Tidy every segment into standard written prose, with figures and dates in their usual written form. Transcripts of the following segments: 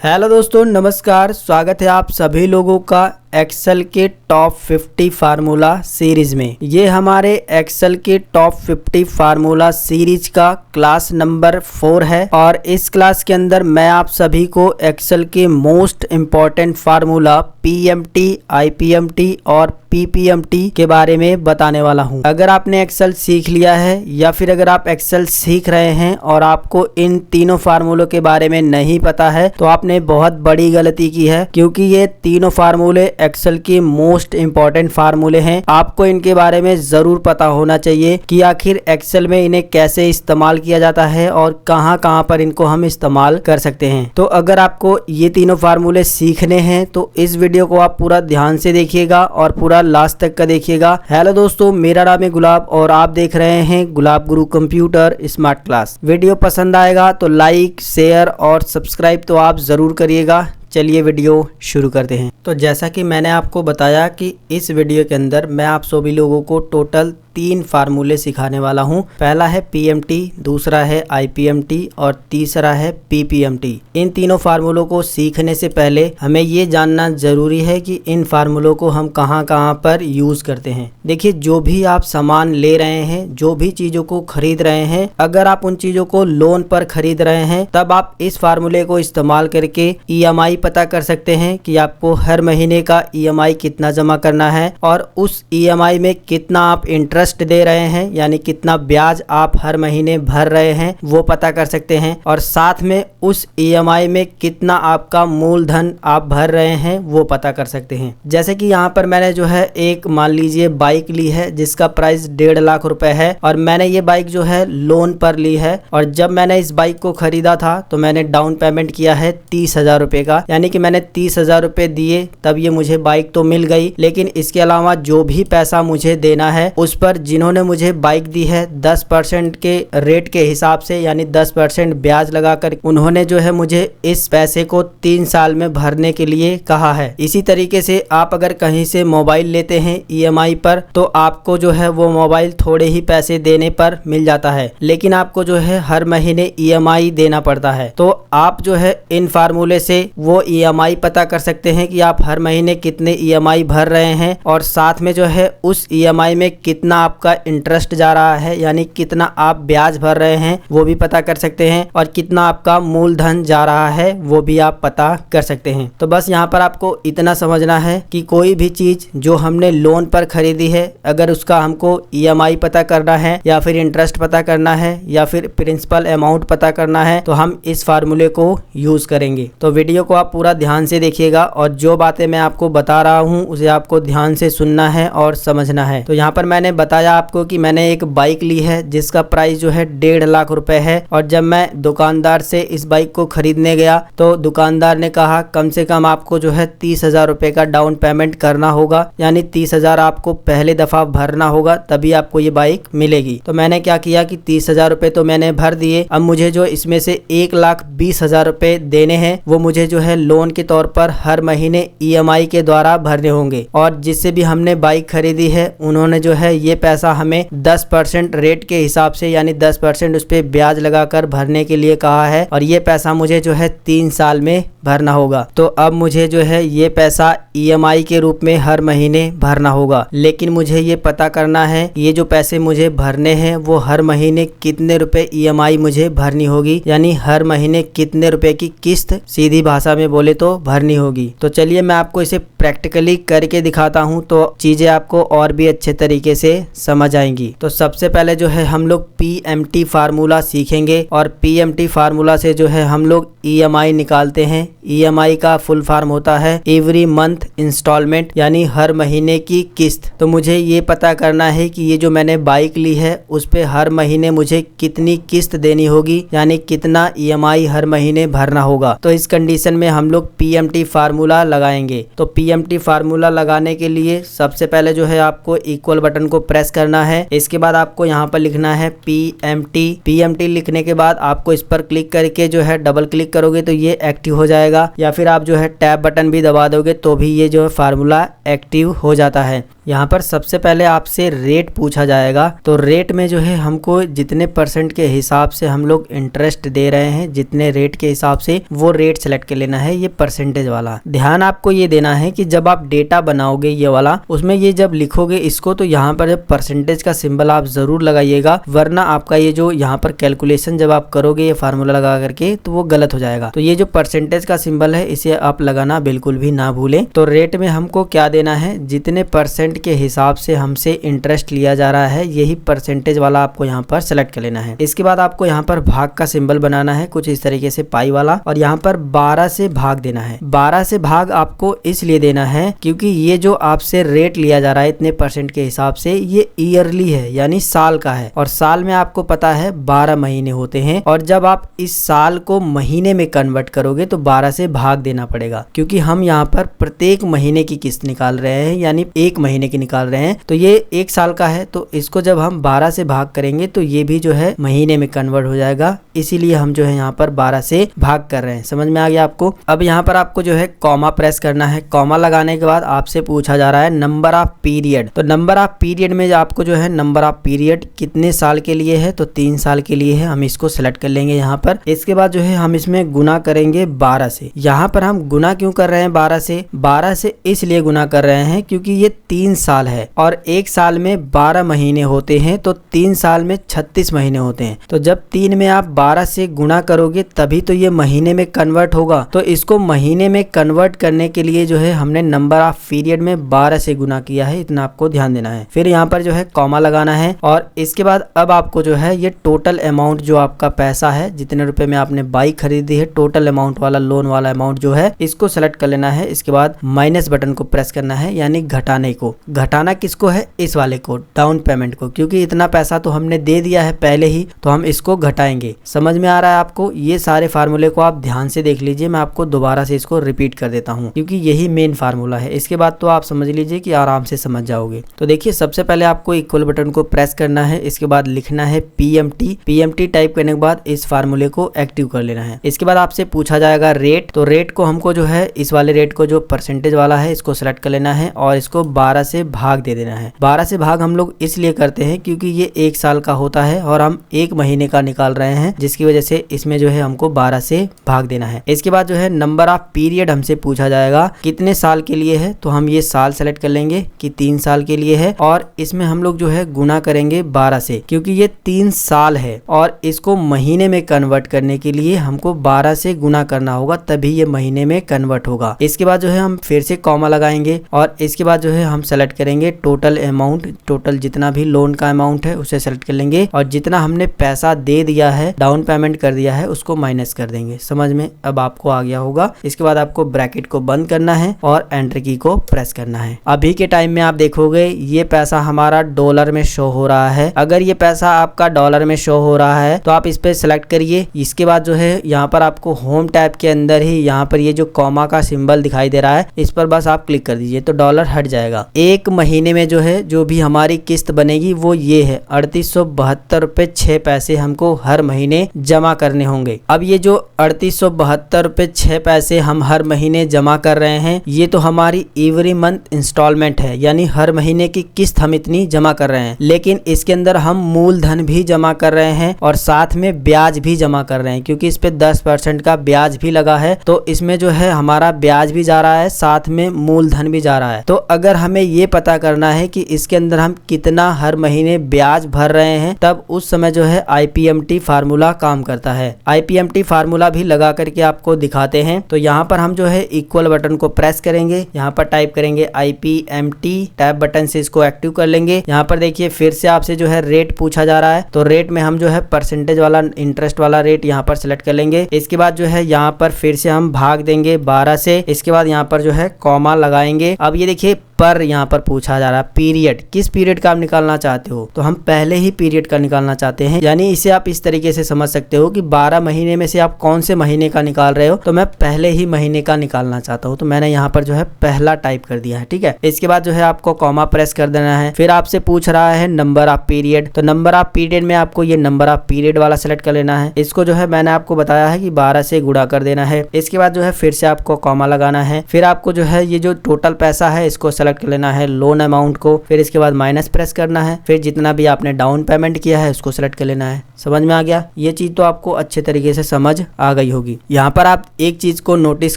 Hello दोस्तों, नमस्कार। स्वागत है आप सभी लोगों का एक्सेल के टॉप 50 फार्मूला सीरीज में। ये हमारे एक्सेल के टॉप 50 फार्मूला सीरीज का क्लास नंबर 4 है और इस क्लास के अंदर मैं आप सभी को एक्सेल के most important formula PMT, IPMT और पीपीएमटी के बारे में बताने वाला हूं। अगर आपने एक्सेल सीख लिया है या फिर अगर आप एक्सेल सीख रहे हैं और आपको इन तीनों फार्मूलों के बारे में नहीं पता है तो आपने बहुत बड़ी गलती की है, क्योंकि ये तीनों फार्मूले एक्सेल के मोस्ट इंपॉर्टेंट फार्मूले हैं। आपको इनके बारे में जरूर पता होना चाहिए कि आखिर एक्सेल में इन्हें कैसे इस्तेमाल किया जाता है और कहां कहां पर इनको हम इस्तेमाल कर सकते हैं। तो अगर आपको ये तीनों फार्मूले सीखने हैं तो इस वीडियो को आप पूरा ध्यान से देखिएगा और पूरा लास्ट तक का देखिएगा। हेलो दोस्तों, मेरा नाम है गुलाब और आप देख रहे हैं गुलाब गुरु कंप्यूटर स्मार्ट क्लास। वीडियो पसंद आएगा तो लाइक, शेयर और सब्सक्राइब तो आप जरूर करिएगा। चलिए वीडियो शुरू करते हैं। तो जैसा कि मैंने आपको बताया कि इस वीडियो के अंदर मैं आप सभी लोगों को टोटल 3 फार्मूले सिखाने वाला हूं। पहला है पीएमटी, दूसरा है आईपीएमटी और तीसरा है पीपीएमटी। इन तीनों फार्मूलों को सीखने से पहले हमें ये जानना जरूरी है कि इन फार्मूलों को हम कहां कहां पर यूज करते हैं। देखिए, जो भी आप सामान ले रहे हैं, जो भी चीजों को खरीद रहे हैं, अगर आप उन चीजों को लोन पर खरीद रहे हैं तब आप इस फार्मूले को इस्तेमाल करके ईएमआई पता कर सकते हैं कि आपको हर महीने का ईएमआई कितना जमा करना है और उस ईएमआई में कितना आप इंटरेस्ट दे रहे हैं, यानी कितना ब्याज आप हर महीने भर रहे हैं वो पता कर सकते हैं। और साथ में उस ईएमआई में कितना आपका मूलधन आप भर रहे हैं वो पता कर सकते हैं। जैसे कि यहाँ पर मैंने जो है एक मान लीजिए बाइक ली है जिसका प्राइस 1.5 लाख रुपए है और मैंने ये बाइक जो है लोन पर ली है। और जब मैंने इस बाइक को खरीदा था तो मैंने डाउन पेमेंट किया है 30,000 रुपए का, यानी कि मैंने 30,000 रुपए दिए तब ये मुझे बाइक तो मिल गई, लेकिन इसके अलावा जो भी पैसा मुझे देना है उस पर जिन्होंने मुझे बाइक दी है 10% के रेट के हिसाब से, यानी 10% ब्याज लगाकर उन्होंने जो है मुझे इस पैसे को 3 साल में भरने के लिए कहा है। इसी तरीके से आप अगर कहीं से मोबाइल लेते हैं ईएमआई पर तो आपको जो है वो मोबाइल थोड़े ही पैसे देने पर मिल जाता है, लेकिन आपको जो है हर महीने ईएमआई देना पड़ता है। तो आप जो है इन फार्मूले से वो ईएमआई पता कर सकते हैं कि आप हर महीने कितने ईएमआई भर रहे हैं और साथ में जो है उस ईएमआई में कितना आपका इंटरेस्ट जा रहा है, यानी कितना आप ब्याज भर रहे हैं वो भी पता कर सकते हैं और कितना आपका मूलधन जा रहा है वो भी आप पता कर सकते हैं। तो बस यहाँ पर आपको इतना समझना है कि कोई भी चीज जो हमने लोन पर खरीदी है, अगर उसका हमको ईएमआई पता करना है या फिर इंटरेस्ट पता करना है या फिर प्रिंसिपल अमाउंट पता करना है तो हम इस फार्मूले को यूज करेंगे। तो वीडियो को आप पूरा ध्यान से देखिएगा और जो बातें मैं आपको बता रहा हूँ उसे आपको ध्यान से सुनना है और समझना है। तो यहाँ पर मैंने बताया आपको कि मैंने एक बाइक ली है जिसका प्राइस जो है 1.5 लाख रुपए है और जब मैं दुकानदार से इस बाइक को खरीदने गया तो दुकानदार ने कहा कम से कम आपको जो है 30,000 रुपए का डाउन पेमेंट करना होगा, यानी 30,000 आपको पहले दफा भरना होगा तभी आपको ये बाइक मिलेगी। तो मैंने क्या किया कि 30,000 रुपए तो मैंने भर दिए। अब मुझे जो इसमें से 1,20,000 रुपए देने हैं वो मुझे जो है लोन के तौर पर हर महीने ईएमआई के द्वारा भरने होंगे। और जिससे भी हमने बाइक खरीदी है उन्होंने जो है ये पैसा हमें 10% रेट के हिसाब से, यानी 10% उस पर ब्याज लगाकर भरने के लिए कहा है और ये पैसा मुझे जो है 3 साल में भरना होगा। तो अब मुझे जो है ये पैसा ईएमआई के रूप में हर महीने भरना होगा, लेकिन मुझे ये पता करना है ये जो पैसे मुझे भरने हैं वो हर महीने कितने रुपए ईएमआई मुझे भरनी होगी, यानी हर महीने कितने रुपए की किस्त सीधी भाषा में बोले तो भरनी होगी। तो चलिए मैं आपको इसे प्रैक्टिकली करके दिखाता हूँ तो चीजें आपको और भी अच्छे तरीके से समझ आएंगी। तो सबसे पहले जो है हम लोग पीएमटी फार्मूला सीखेंगे और पीएमटी फार्मूला से जो है हम लोग ईएमआई निकालते हैं। ईएमआई का फुल फॉर्म होता है एवरी मंथ इंस्टॉलमेंट, यानी हर महीने की किस्त। तो मुझे ये पता करना है कि ये जो मैंने बाइक ली है उस पे हर महीने मुझे कितनी किस्त देनी होगी, यानी कितना ईएमआई हर महीने भरना होगा। तो इस कंडीशन में हम लोग पीएमटी फार्मूला लगाएंगे। तो पीएमटी फार्मूला लगाने के लिए सबसे पहले जो है आपको इक्वल बटन को प्रेस करना है। इसके बाद आपको यहाँ पर लिखना है पीएमटी। पीएमटी लिखने के बाद आपको इस पर क्लिक करके जो है डबल क्लिक करोगे तो ये एक्टिव हो जाएगा, या फिर आप जो है टैब बटन भी दबा दोगे तो भी ये जो है फार्मूला एक्टिव हो जाता है। यहाँ पर सबसे पहले आपसे रेट पूछा जाएगा। तो रेट में जो है हमको जितने परसेंट के हिसाब से हम लोग इंटरेस्ट दे रहे हैं, जितने रेट के हिसाब से वो रेट सेलेक्ट कर लेना है, ये परसेंटेज वाला। ध्यान आपको ये देना है कि जब आप डेटा बनाओगे ये वाला, उसमें ये जब लिखोगे इसको तो यहाँ पर जब परसेंटेज का सिंबल आप जरूर लगाइएगा, वरना आपका ये जो यहाँ पर कैलकुलेशन जब आप करोगे ये फार्मूला लगा करके तो वो गलत हो जाएगा। तो ये जो परसेंटेज का सिंबल है इसे आप लगाना बिल्कुल भी ना भूलें। तो रेट में हमको क्या देना है, जितने परसेंट के हिसाब से हमसे इंटरेस्ट लिया जा रहा है यही परसेंटेज वाला आपको यहाँ पर सेलेक्ट कर लेना है। इसके बाद आपको यहाँ पर भाग का सिंबल बनाना है कुछ इस तरीके से पाई वाला, और यहाँ पर 12 से भाग देना है। 12 से भाग आपको इसलिए देना है क्योंकि ये जो आपसे रेट लिया जा रहा है इतने परसेंट के हिसाब से ये ईयरली है, यानी साल का है, और साल में आपको पता है 12 महीने होते हैं। और जब आप इस साल को महीने में कन्वर्ट करोगे तो 12 से भाग देना पड़ेगा, क्योंकि हम यहाँ पर प्रत्येक महीने की किस्त निकाल रहे हैं, यानी एक महीने की निकाल रहे हैं। तो ये एक साल का है, तो इसको जब हम 12 से भाग करेंगे तो ये भी जो है महीने में कन्वर्ट हो जाएगा, इसीलिए हम जो है यहाँ पर 12 से भाग कर रहे हैं। समझ में आ गया आपको। अब यहाँ पर आपको जो है कॉमा प्रेस करना है। कॉमा लगाने के बाद आपसे पूछा जा रहा है नंबर ऑफ पीरियड। तो नंबर ऑफ पीरियड में आपको जो है नंबर ऑफ पीरियड कितने साल के लिए है, तो 3 साल के लिए है, हम इसको सिलेक्ट कर लेंगे यहाँ पर। इसके बाद जो है हम इसमें गुना करेंगे 12 से। यहाँ पर हम गुना क्यों कर रहे हैं 12 से? 12 से इसलिए गुना कर रहे हैं क्योंकि ये 3 साल है और एक साल में 12 महीने होते हैं, तो 3 साल में 36 महीने होते हैं। तो जब 3 में आप 12 से गुना करोगे तभी तो ये महीने में कन्वर्ट होगा। तो इसको महीने में कन्वर्ट करने के लिए जो है हमने नंबर ऑफ पीरियड में 12 से गुना किया है, इतना आपको ध्यान देना है। फिर यहाँ पर जो है कॉमा लगाना है, और इसके बाद अब आपको जो है ये टोटल अमाउंट जो आपका पैसा है, जितने रुपए में आपने बाइक खरीदी है, टोटल अमाउंट वाला लोन वाला अमाउंट जो है इसको सेलेक्ट कर लेना है। इसके बाद माइनस बटन को प्रेस करना है, यानी घटाने को। घटाना किसको है? इस वाले को, डाउन पेमेंट को, क्योंकि इतना पैसा तो हमने दे दिया है पहले ही, तो हम इसको घटाएंगे। समझ में आ रहा है आपको? ये सारे फार्मूले को आप ध्यान से देख लीजिए, मैं आपको दोबारा से इसको रिपीट कर देता हूँ क्योंकि यही मेन फार्मूला है। इसके बाद तो आप समझ लीजिए कि आराम से समझ जाओगे। तो देखिए, सबसे पहले आपको इक्वल बटन को प्रेस करना है, इसके बाद लिखना है PMT। PMT टाइप करने के बाद इस फार्मूले को एक्टिव कर लेना है। इसके बाद आपसे पूछा जाएगा रेट। तो रेट को हमको जो है इस वाले रेट को जो परसेंटेज वाला है इसको सेलेक्ट कर लेना है और इसको 12 से भाग दे देना है। 12 से भाग हम लोग इसलिए करते हैं क्योंकि ये एक साल का होता है और हम एक महीने का निकाल रहे हैं, जिसकी वजह से इसमें जो है हमको 12 से भाग देना है। इसके बाद जो है नंबर ऑफ पीरियड हमसे पूछा जाएगा कितने साल के लिए है, तो हम ये साल सेलेक्ट कर लेंगे कि 3 साल के लिए है, और इसमें हम लोग जो है गुना करेंगे 12 से, क्योंकि ये 3 साल है और इसको महीने में कन्वर्ट करने के लिए हमको 12 से गुना करना होगा, तभी ये महीने में कन्वर्ट होगा। इसके बाद जो है हम फिर से कॉमा लगाएंगे और इसके बाद जो है हम सेलेक्ट करेंगे टोटल अमाउंट। टोटल जितना भी लोन का अमाउंट है उसे सेलेक्ट कर लेंगे, और जितना हमने पैसा दे दिया है, डाउन पेमेंट कर दिया है, उसको माइनस कर देंगे। समझ में अब आपको आ गया होगा। इसके बाद आपको ब्रैकेट को बंद करना है और एंटर की को प्रेस करना है। अभी के टाइम में आप देखोगे ये पैसा हमारा डॉलर में शो हो रहा है। अगर ये पैसा आपका डॉलर में शो हो रहा है तो आप इस पे सेलेक्ट करिए। इसके बाद जो है यहाँ पर आपको होम टैब के अंदर ही यहाँ पर ये जो कॉमा का सिंबल दिखाई दे रहा है इस पर बस आप क्लिक कर दीजिए तो डॉलर हट जाएगा। एक महीने में जो है जो भी हमारी किस्त बनेगी वो ये है 3872 रुपए 6 पैसे हमको हर महीने जमा करने होंगे। अब ये जो 3872 रुपए 6 पैसे हम हर महीने जमा कर रहे हैं ये तो हमारी एवरी मंथ इंस्टॉलमेंट है, यानी हर महीने की किस्त हम इतनी जमा कर रहे हैं। लेकिन इसके अंदर हम मूलधन भी जमा कर रहे हैं और साथ में ब्याज भी जमा कर रहे हैं, क्योंकि इस पे 10% का ब्याज भी लगा है। तो इसमें जो है हमारा ब्याज भी जा रहा है, साथ में मूलधन भी जा रहा है। तो अगर हमें ये पता करना है कि इसके अंदर हम कितना हर महीने ब्याज भर रहे हैं, तब उस समय जो है IPMT फार्मूला काम करता है। IPMT फार्मूला भी लगा करके आपको दिखाते हैं। तो यहाँ पर हम जो है इक्वल बटन को प्रेस करेंगे, यहाँ पर टाइप करेंगे IPMT, टैब बटन से इसको एक्टिव कर लेंगे। यहाँ पर देखिए फिर से आपसे जो है रेट पूछा जा रहा है, तो रेट में हम जो है परसेंटेज वाला इंटरेस्ट वाला रेट यहाँ पर सिलेक्ट कर लेंगे। इसके बाद जो है यहाँ पर फिर से हम भाग देंगे 12 से। इसके बाद यहाँ पर जो है कॉमा लगाएंगे। अब ये देखिए पर यहाँ पर पूछा जा रहा है पीरियड, किस पीरियड का आप निकालना चाहते हो, तो हम पहले ही पीरियड का निकालना चाहते हैं। यानी इसे आप इस तरीके से समझ सकते हो कि 12 महीने में से आप कौन से महीने का निकाल रहे हो, तो मैं पहले ही महीने का निकालना चाहता हूँ, तो मैंने यहाँ पर जो है पहला टाइप कर दिया है। ठीक है, इसके बाद जो है आपको कॉमा प्रेस कर देना है। फिर आपसे पूछ रहा है नंबर ऑफ पीरियड, तो नंबर ऑफ पीरियड में आपको ये नंबर ऑफ पीरियड वाला सेलेक्ट कर लेना है। इसको जो है मैंने आपको बताया है कि 12 से गुणा कर देना है। इसके बाद जो है फिर से आपको कॉमा लगाना है। फिर आपको जो है ये जो टोटल पैसा है इसको सेलेक्ट सेलेक्ट कर लेना है, लोन अमाउंट को, फिर इसके बाद माइनस प्रेस करना है, फिर जितना भी आपने डाउन पेमेंट किया है उसको सेलेक्ट कर लेना है। समझ में आ गया? ये चीज तो आपको अच्छे तरीके से समझ आ गई होगी। यहाँ पर आप एक चीज को नोटिस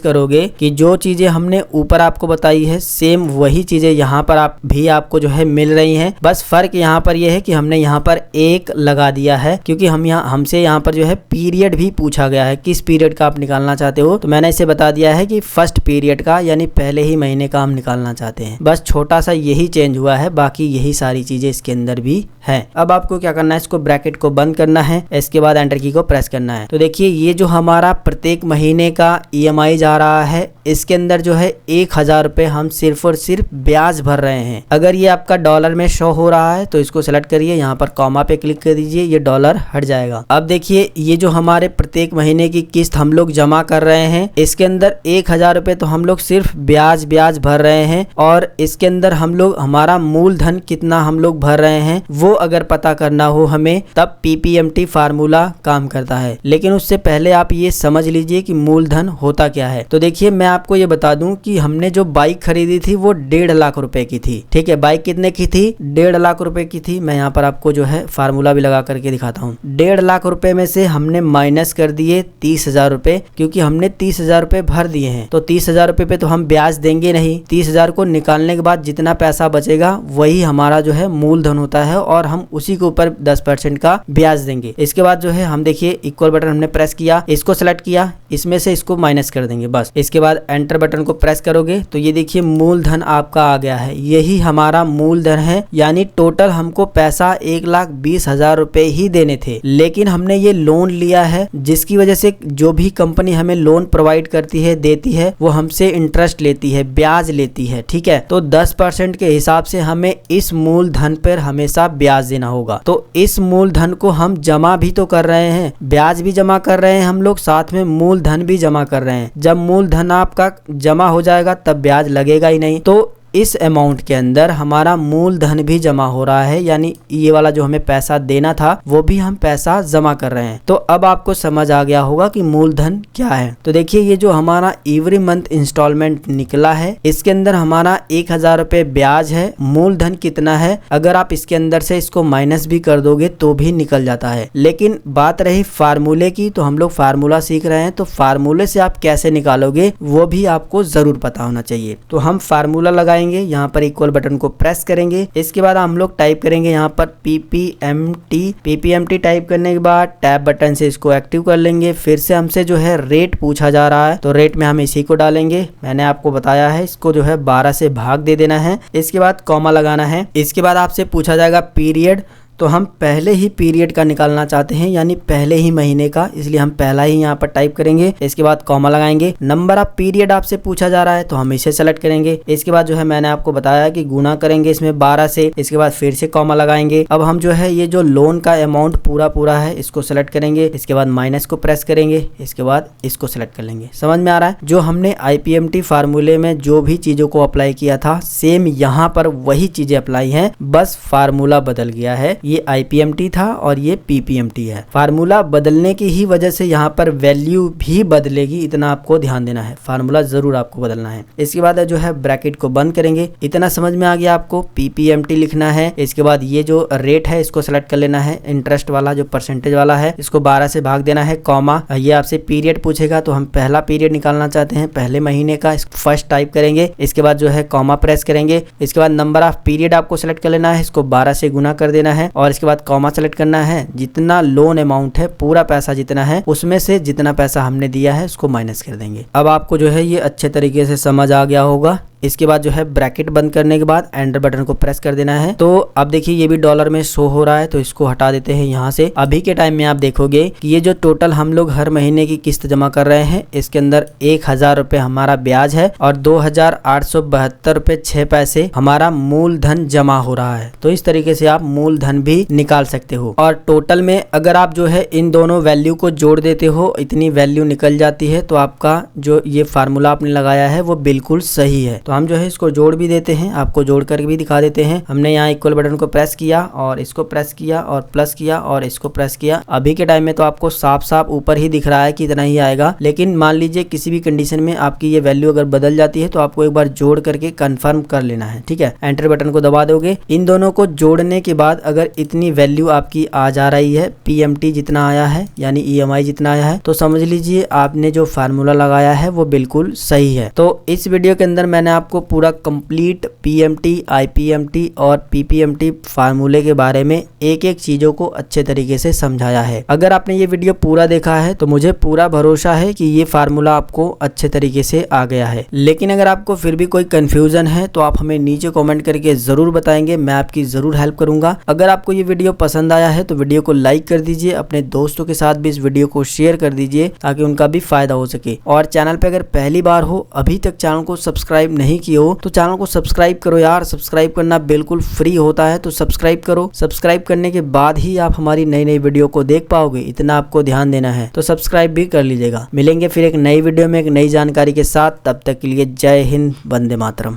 करोगे कि जो चीजें हमने ऊपर आपको बताई है सेम वही चीजें यहाँ पर आप भी आपको जो है मिल रही हैं। बस फर्क यहाँ पर यह है कि हमने यहाँ पर एक लगा दिया है, क्योंकि हमसे यहाँ पर जो है पीरियड भी पूछा गया है, किस पीरियड का आप निकालना चाहते हो। तो मैंने इसे बता दिया है कि फर्स्ट पीरियड का, यानी पहले ही महीने का हम निकालना चाहते हैं। बस छोटा सा यही चेंज हुआ है, बाकी यही सारी चीजें इसके अंदर भी है। अब आपको क्या करना है, इसको ब्रैकेट को बंद करना है, इसके बाद एंटर की को प्रेस करना है। तो देखिए ये जो हमारा प्रत्येक महीने का EMI जा रहा है, इसके अंदर जो है 1000 रुपए हम सिर्फ और सिर्फ ब्याज भर रहे हैं। अगर ये आपका डॉलर में शो हो रहा है तो इसको सेलेक्ट करिए, यहाँ पर कॉमा पे क्लिक कर दीजिए, ये डॉलर हट जाएगा। अब देखिए ये जो हमारे प्रत्येक महीने की किस्त हम लोग जमा कर रहे हैं, इसके अंदर 1000 रुपए तो हम लोग सिर्फ ब्याज भर रहे हैं, और इसके अंदर हम लोग हमारा मूलधन कितना हम लोग भर रहे हैं वो अगर पता करना हो हमें, तब PPMT फार्मूला काम करता है। लेकिन उससे पहले आप ये समझ लीजिए कि मूलधन होता क्या है। तो देखिए मैं आपको ये बता दूं कि हमने जो बाइक खरीदी थी वो 1.5 लाख रुपए की थी। ठीक है, बाइक कितने की थी? 1.5 लाख रुपए की थी। मैं यहाँ पर आपको जो है फार्मूला भी लगा करके दिखाता हूँ। 1.5 लाख रुपए में से हमने माइनस कर दिए 30,000 रुपए, क्योंकि हमने 30,000 रुपए भर दिए हैं। तो 30,000 रुपए पे तो हम ब्याज देंगे नहीं। 30,000 को निकालने के बाद जितना पैसा बचेगा वही हमारा जो है मूलधन होता है, और हम उसी के ऊपर 10% का ब्याज देंगे। इसके बाद जो है हम देखिए इक्वल बटन हमने प्रेस किया, इसको सेलेक्ट किया, इसमें से इसको माइनस कर देंगे बस। इसके बाद एंटर बटन को प्रेस करोगे तो ये देखिए मूलधन आपका आ गया है। यही हमारा मूलधन है, यानी टोटल हमको पैसा 1,20,000 रुपए ही देने थे, लेकिन हमने ये लोन लिया है, जिसकी वजह से जो भी कंपनी हमें लोन प्रोवाइड करती है, देती है, वो हमसे इंटरेस्ट लेती है, ब्याज लेती है। ठीक है, तो 10% के हिसाब से हमें इस मूलधन पर हमेशा ब्याज देना होगा। तो इस मूलधन को हम जमा भी तो कर रहे हैं, ब्याज भी जमा कर रहे हैं हम लोग, साथ में मूलधन भी जमा कर रहे हैं। जब मूलधन आपका जमा हो जाएगा तब ब्याज लगेगा ही नहीं। तो इस अमाउंट के अंदर हमारा मूलधन भी जमा हो रहा है, यानी ये वाला जो हमें पैसा देना था वो भी हम पैसा जमा कर रहे हैं। तो अब आपको समझ आ गया होगा कि मूलधन क्या है। तो देखिए ये जो हमारा एवरी मंथ इंस्टॉलमेंट निकला है, इसके अंदर हमारा 1000 रुपए ब्याज है। मूलधन कितना है, अगर आप इसके अंदर से इसको माइनस भी कर दोगे तो भी निकल जाता है। लेकिन बात रही फार्मूले की, तो हम लोग फार्मूला सीख रहे हैं, तो फार्मूले से आप कैसे निकालोगे वो भी आपको जरूर पता होना चाहिए। तो हम फार्मूला लगाएंगे, यहाँ पर इक्वल बटन को प्रेस करेंगे, इसके बाद हम लोग टाइप करेंगे यहाँ पर PPMT टाइप करने के बाद टैब बटन से इसको एक्टिव कर लेंगे। फिर से हमसे जो है रेट पूछा जा रहा है, तो रेट में हम इसी को डालेंगे। मैंने आपको बताया है इसको जो है 12 से भाग दे देना है, इसके बाद कॉमा लगाना है। इसके बाद आपसे पूछा जाएगा पीरियड, तो हम पहले ही पीरियड का निकालना चाहते हैं, यानी पहले ही महीने का, इसलिए हम पहला ही यहाँ पर टाइप करेंगे। इसके बाद कॉमा लगाएंगे। नंबर ऑफ पीरियड आपसे पूछा जा रहा है तो हम इसे सेलेक्ट करेंगे। इसके बाद जो है मैंने आपको बताया कि गुना करेंगे इसमें 12 से, इसके बाद फिर से कॉमा लगाएंगे। अब हम जो है ये जो लोन का अमाउंट पूरा है इसको सेलेक्ट करेंगे, इसके बाद माइनस को प्रेस करेंगे, इसके बाद इसको सेलेक्ट कर लेंगे। समझ में आ रहा है? जो हमने IPMT फार्मूले में जो भी चीजों को अप्लाई किया था, सेम यहाँ पर वही चीजें अप्लाई है, बस फार्मूला बदल गया है। ये IPMT था और ये PPMT है। फार्मूला बदलने की ही वजह से यहाँ पर वैल्यू भी बदलेगी, इतना आपको ध्यान देना है। फार्मूला जरूर आपको बदलना है। इसके बाद जो है ब्रैकेट को बंद करेंगे। इतना समझ में आ गया आपको, PPMT लिखना है। इसके बाद ये जो रेट है इसको सेलेक्ट कर लेना है, इंटरेस्ट वाला जो परसेंटेज वाला है, इसको 12 से भाग देना है, कॉमा। ये आपसे पीरियड पूछेगा तो हम पहला पीरियड निकालना चाहते हैं, पहले महीने का, फर्स्ट टाइप करेंगे। इसके बाद जो है कॉमा प्रेस करेंगे। इसके बाद नंबर ऑफ पीरियड आपको सेलेक्ट कर लेना है, इसको 12 से गुना कर देना है, और इसके बाद कॉमा सेलेक्ट करना है। जितना लोन अमाउंट है, पूरा पैसा जितना है, उसमें से जितना पैसा हमने दिया है उसको माइनस कर देंगे। अब आपको जो है ये अच्छे तरीके से समझ आ गया होगा। इसके बाद जो है ब्रैकेट बंद करने के बाद एंटर बटन को प्रेस कर देना है। तो अब देखिए ये भी डॉलर में शो हो रहा है, तो इसको हटा देते हैं यहाँ से। अभी के टाइम में आप देखोगे कि ये जो टोटल हम लोग हर महीने की किस्त जमा कर रहे हैं, इसके अंदर 1000 रुपए हमारा ब्याज है और 2,872 रुपए 6 पैसे हमारा मूलधन जमा हो रहा है। तो इस तरीके से आप मूलधन भी निकाल सकते हो। और टोटल में अगर आप जो है इन दोनों वैल्यू को जोड़ देते हो, इतनी वैल्यू निकल जाती है, तो आपका जो ये फार्मूला आपने लगाया है वो बिल्कुल सही है। तो तो हम जो है इसको जोड़ भी देते हैं, आपको जोड़ कर भी दिखा देते हैं। हमने यहाँ इक्वल बटन को प्रेस किया और इसको प्रेस किया और प्लस किया और इसको प्रेस किया। अभी के टाइम में तो आपको साफ साफ ऊपर ही दिख रहा है कि इतना ही आएगा, लेकिन मान लीजिए किसी भी कंडीशन में आपकी ये वैल्यू अगर बदल जाती है तो आपको एक बार जोड़ करके कंफर्म कर लेना है। ठीक है, एंटर बटन को दबा दोगे। इन दोनों को जोड़ने के बाद अगर इतनी वैल्यू आपकी आ जा रही है, PMT जितना आया है यानी EMI जितना आया है, तो समझ लीजिए आपने जो फार्मूला लगाया है वो बिल्कुल सही है। तो इस वीडियो के अंदर मैंने आपको पूरा कंप्लीट PMT, IPMT और PPMT फार्मूले के बारे में एक एक चीजों को अच्छे तरीके से समझाया है। अगर आपने ये वीडियो पूरा देखा है तो मुझे पूरा भरोसा है कि ये फार्मूला आपको अच्छे तरीके से आ गया है। लेकिन अगर आपको फिर भी कोई कंफ्यूजन है तो आप हमें नीचे कमेंट करके जरूर बताएंगे, मैं आपकी जरूर हेल्प करूंगा। अगर आपको ये वीडियो पसंद आया है तो वीडियो को लाइक कर दीजिए, अपने दोस्तों के साथ भी इस वीडियो को शेयर कर दीजिए ताकि उनका भी फायदा हो सके। और चैनल पे अगर पहली बार हो, अभी तक चैनल को सब्सक्राइब नहीं किए हो तो चैनल को सब्सक्राइब करो यार। सब्सक्राइब करना बिल्कुल फ्री होता है, तो सब्सक्राइब करो। सब्सक्राइब करने के बाद ही आप हमारी नई नई वीडियो को देख पाओगे, इतना आपको ध्यान देना है, तो सब्सक्राइब भी कर लीजिएगा। मिलेंगे फिर एक नई वीडियो में एक नई जानकारी के साथ, तब तक के लिए जय हिंद, वंदे मातरम।